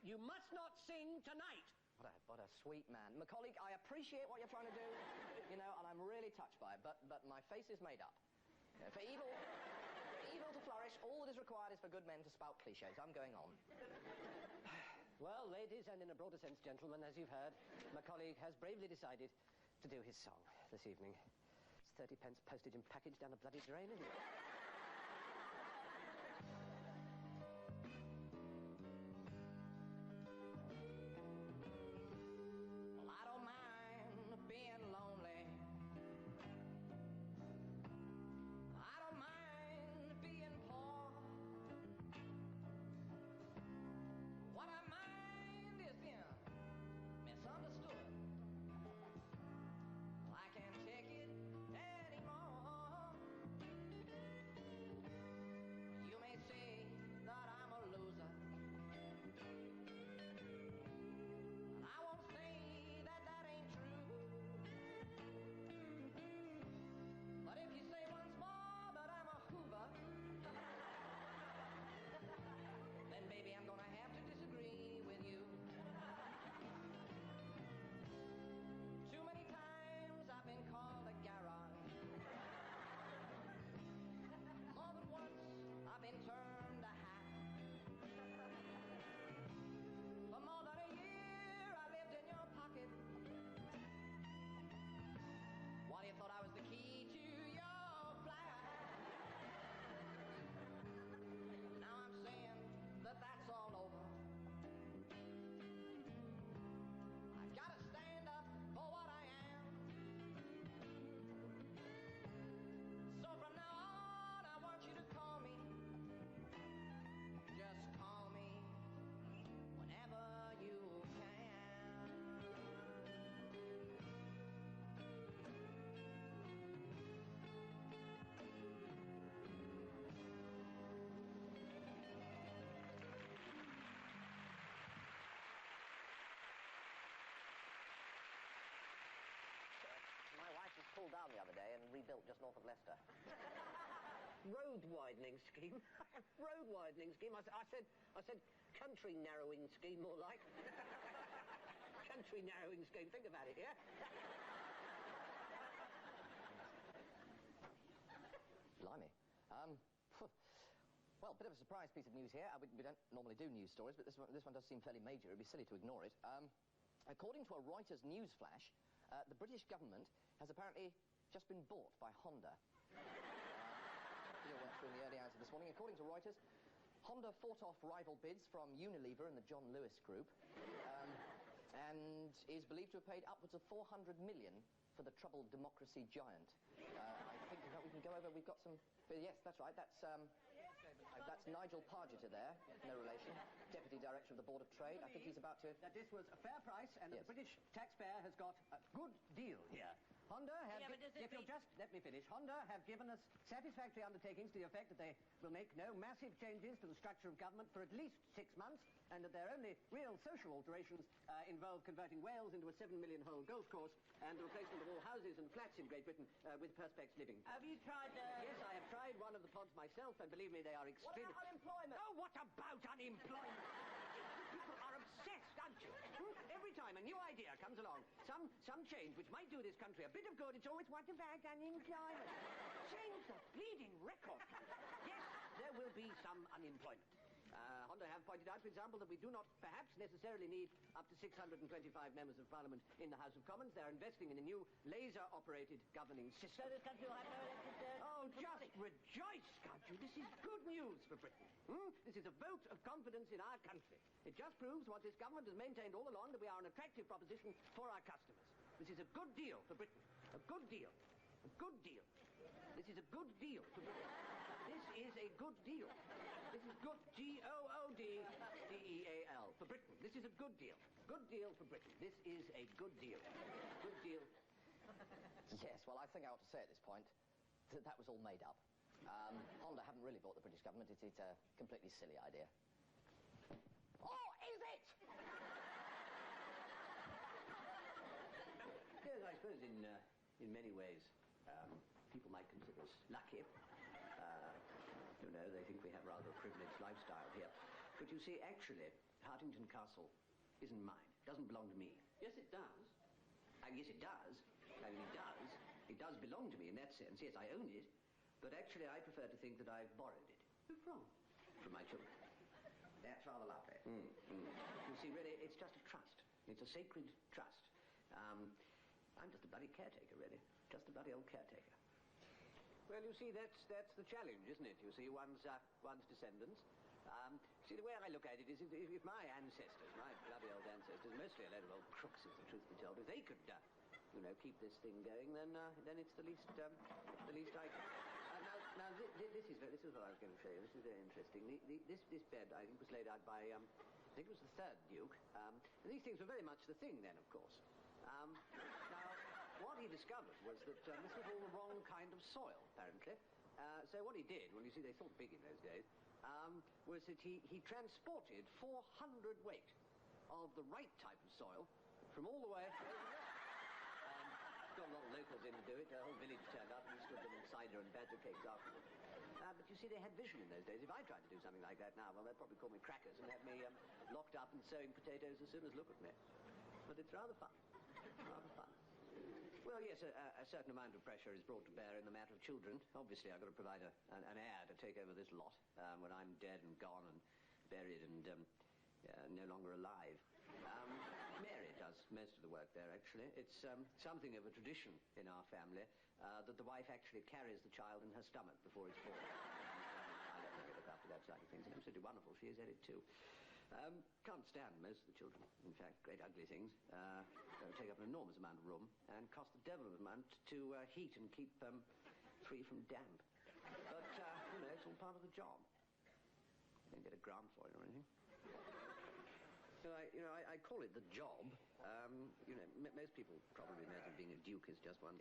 You must not sing tonight. What a sweet man. My colleague, I appreciate what you're trying to do, you know, and I'm really touched by it, but my face is made up. You know, for evil to flourish, all that is required is for good men to spout cliches. I'm going on. Well, ladies, and in a broader sense, gentlemen, as you've heard, my colleague has bravely decided to do his song this evening. It's 30 pence postage and package down the bloody drain, isn't it? Well, I don't mind being lonely. I don't mind being poor. What I mind is being misunderstood. Well, I can't take it anymore. You may say that I'm a loser, and I won't say that that ain't true. But if you say once more that I'm a hoover, then baby, I'm gonna have to disagree with you. Too many times I've been called a garage. More than once I've been termed a hack. For more than a year I lived in your pocket. Why, you thought I was the key to your flat. Now I'm saying that that's all over. I've got to stand up for what I am. So from now on, I want you to call me. Just call me whenever you can. My wife was pulled down the other day and rebuilt just north of Leicester. Road widening scheme. Road widening scheme. I said country narrowing scheme, more like. Country narrowing scheme. Think about it, yeah? Blimey. Well, a bit of a surprise piece of news here. We don't normally do news stories, but this one does seem fairly major. It'd be silly to ignore it. According to a Reuters news flash, the British government has apparently just been bought by Honda. Deal went through in the early hours of this morning. According to Reuters, Honda fought off rival bids from Unilever and the John Lewis Group, and is believed to have paid upwards of 400 million for the troubled democracy giant. I think that we can go over. We've got some. Yes, that's right. That's Nigel Pargeter there, no relation, Deputy Director of the Board of Trade. I think he's about to... That this was a fair price and that the British taxpayer has got a good deal here. Honda have... if you'll just let me finish. Honda have given us satisfactory undertakings to the effect that they will make no massive changes to the structure of government for at least 6 months, and that their only real social alterations involve converting Wales into a 7 million hole golf course and the replacement of all houses and flats in Great Britain with Perspex living. Have you tried... Yes, I have tried one of the pods myself, and believe me, they are extremely... What about unemployment? Oh, what about unemployment? People are obsessed, aren't you? Every time a new idea comes along, some change which might do this country a bit of good, it's always, what about unemployment? Change the bleeding record. Yes, there will be some unemployment. Honda have pointed out, for example, that we do not perhaps necessarily need up to 625 members of Parliament in the House of Commons. They're investing in a new laser-operated governing system. So this country will have no elected... Oh, just rejoice, can't you? This is good news for Britain. This is a vote of confidence in our country. It just proves what this government has maintained all along, that we are an attractive proposition for our customers. This is a good deal for Britain. A good deal. A good deal. This is a good deal for Britain. This is a good deal. This is good, G-O-O-D-D-E-A-L, for Britain. This is a good deal. Good deal for Britain. This is a good deal. Good deal. Yes, well, I think I ought to say at this point that that was all made up. Honda haven't really bought the British government. It's a completely silly idea. Oh, is it? Yes, I suppose in many ways, people might consider us lucky. You know, they think we have rather a privileged lifestyle here. But you see, actually, Hartington Castle isn't mine. It doesn't belong to me. Yes, it does. Yes, it does. I mean, it does. It does belong to me in that sense. Yes, I own it. But actually, I prefer to think that I've borrowed it. Who from? From my children. That's rather lovely. You see, really, it's just a trust. It's a sacred trust. I'm just a bloody caretaker, really. Just a bloody old caretaker. Well, you see, that's the challenge, isn't it? You see, one's descendants. See, the way I look at it is if my ancestors, my bloody old ancestors, mostly a load of old crooks, if the truth be told, if they could, keep this thing going, then it's the least I can. Now, this is what I was going to show you. This is very interesting. This bed, I think, was laid out by, I think it was the third Duke. And these things were very much the thing then, of course. Now, what he discovered was that this was all the wrong kind of soil, apparently. So what he did, well, you see, they thought big in those days, was that he transported 400 weight of the right type of soil from all the way over there. Got a lot of locals in to do it. The whole village turned up and stood them cider and badger cakes afterwards. But you see, they had vision in those days. If I tried to do something like that now, well, they'd probably call me crackers and have me locked up and sowing potatoes as soon as look at me. But it's rather fun. Rather fun. Well, yes, a certain amount of pressure is brought to bear in the matter of children. Obviously, I've got to provide an heir to take over this lot when I'm dead and gone and buried and no longer alive. Mary does most of the work there, actually. It's something of a tradition in our family that the wife actually carries the child in her stomach before it's born. I let her look after that side of things, and absolutely wonderful. She is at it, too. Can't stand most of the children. In fact, great ugly things. Take up an enormous amount of room and cost the devil of an amount to heat and keep free from damp. But, it's all part of the job. Don't get a grant for it or anything. So I call it the job. Most people probably imagine being a duke is just one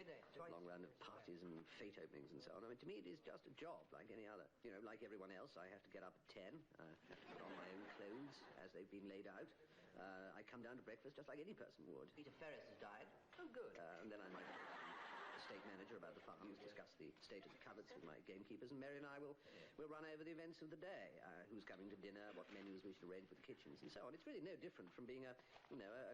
long round of parties and fete openings and so on. I mean, to me, it is just a job like any other. Like everyone else, I have to get up at 10, put on my own clothes as they've been laid out. I come down to breakfast just like any person would. Peter Ferris has died. Oh, good. And then I might estate manager about the farms, discuss the state of the cupboards with my gamekeepers, and Mary and I will run over the events of the day, who's coming to dinner, what menus we should arrange for the kitchens, and so on. It's really no different from being a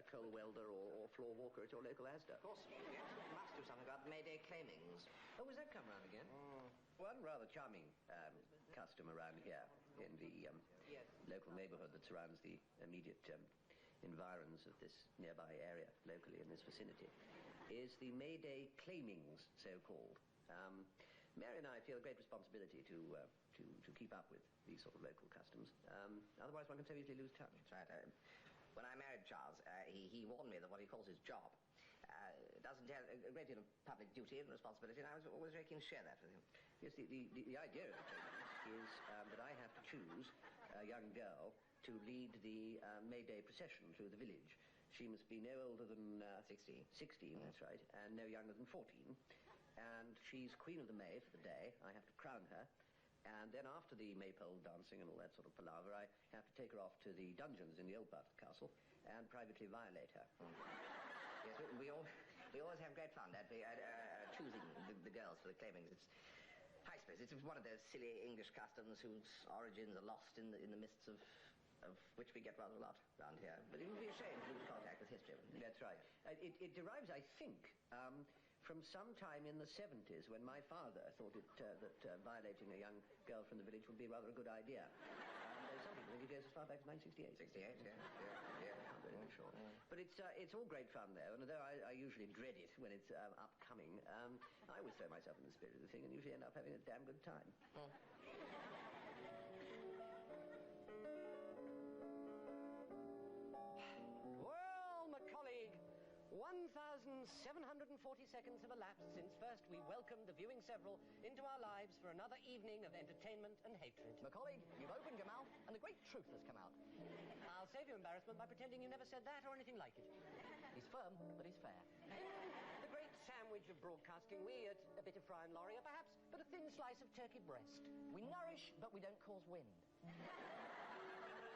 coal welder or floor walker at your local Asda. Of course. Yes, we must do something about Mayday claimings. Oh, has that come round again? One rather charming custom around here in the local neighbourhood that surrounds the immediate environs of this nearby area, locally in this vicinity, is the Mayday claimings, so-called. Mary and I feel a great responsibility to keep up with these sort of local customs. Otherwise, one can so easily lose touch. That's right. When I married Charles, he warned me that what he calls his job doesn't have a great deal of public duty and responsibility, and I was always very keen to share that with him. Yes, the idea of the claimings is that I have to choose a young girl to lead the Mayday procession through the village. She must be no older than 16. 16, that's right, and no younger than 14. And she's Queen of the May for the day. I have to crown her. And then after the maypole dancing and all that sort of palaver, I have to take her off to the dungeons in the old part of the castle and privately violate her. Yes, we always have great fun at choosing the girls for the claimings. I suppose it's one of those silly English customs whose origins are lost in the mists of which we get rather a lot around here. But it would be a shame to lose contact with history. That's right. It derives, I think, from some time in the 70s when my father thought that violating a young girl from the village would be rather a good idea. Some people think it goes as far back as 1968. 68, yeah. I'm very sure. But it's all great fun, though, and although I usually dread it when it's upcoming, I always throw myself in the spirit of the thing and usually end up having a damn good time. Well, my colleague, 1,740 seconds have elapsed since first we welcomed the viewing several into our lives for another evening of entertainment and hatred. Macaulay, you've opened your mouth and the great truth has come out. I'll save you embarrassment by pretending you never said that or anything like it. He's firm, but he's fair. The great sandwich of broadcasting, we at a bit of fry and Laurie, perhaps, but a thin slice of turkey breast. We nourish, but we don't cause wind.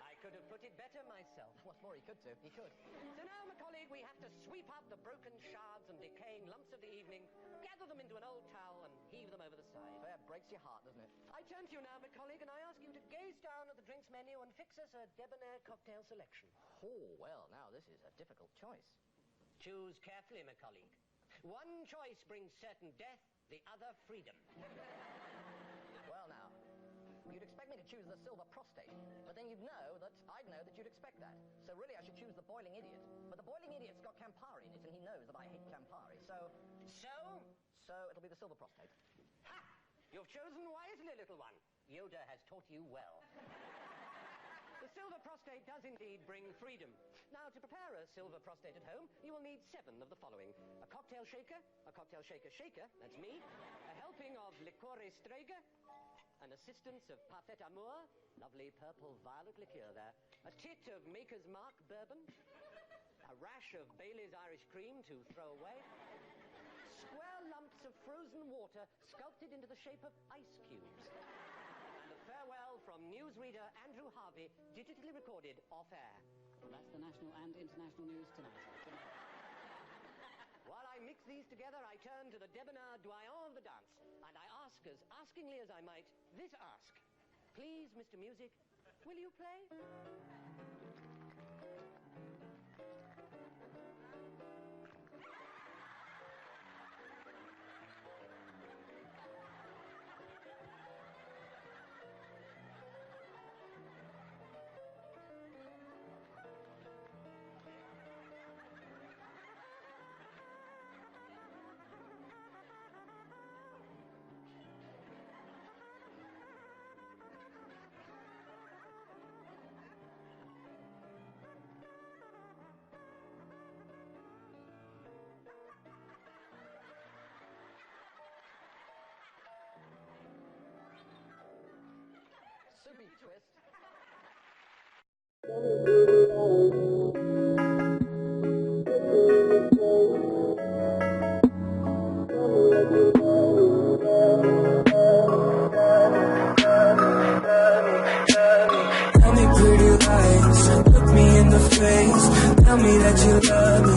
I could have put it better myself. What's more, he could do. He could. So now, my colleague, we have to sweep up the broken shards and decaying lumps of the evening, gather them into an old towel and heave them over the side. Fair breaks your heart, doesn't it? I turn to you now, my colleague, and I ask you to gaze down at the drinks menu and fix us a debonair cocktail selection. Oh, well, now this is a difficult choice. Choose carefully, my colleague. One choice brings certain death, the other freedom. Well, now, you'd expect me to choose the silver prostate, but then I'd know that you'd expect that. So really I should choose the boiling idiot. But the boiling idiot's got Campari in it, and he knows that I hate Campari, so it'll be the silver prostate. Ha! You've chosen wisely, little one. Yoda has taught you well. The silver prostate does indeed bring freedom. Now, to prepare a silver prostate at home, you will need 7 of the following. A cocktail shaker, that's me, a helping of liquore strega, an assistance of parfait amour, lovely purple violet liqueur there, a tit of Maker's Mark bourbon, a rash of Bailey's Irish cream to throw away, square lumps of frozen water sculpted into the shape of ice cubes, and a farewell from newsreader Andrew Harvey, digitally recorded off-air. Well, that's the national and international news tonight. While I mix these together, I turn to the debonair doyen of the dance, and I ask as askingly as I might this ask. Please, Mr. Music, will you play? Soupy twist. Tell me pretty lies, look me in the face. Tell me that you love me,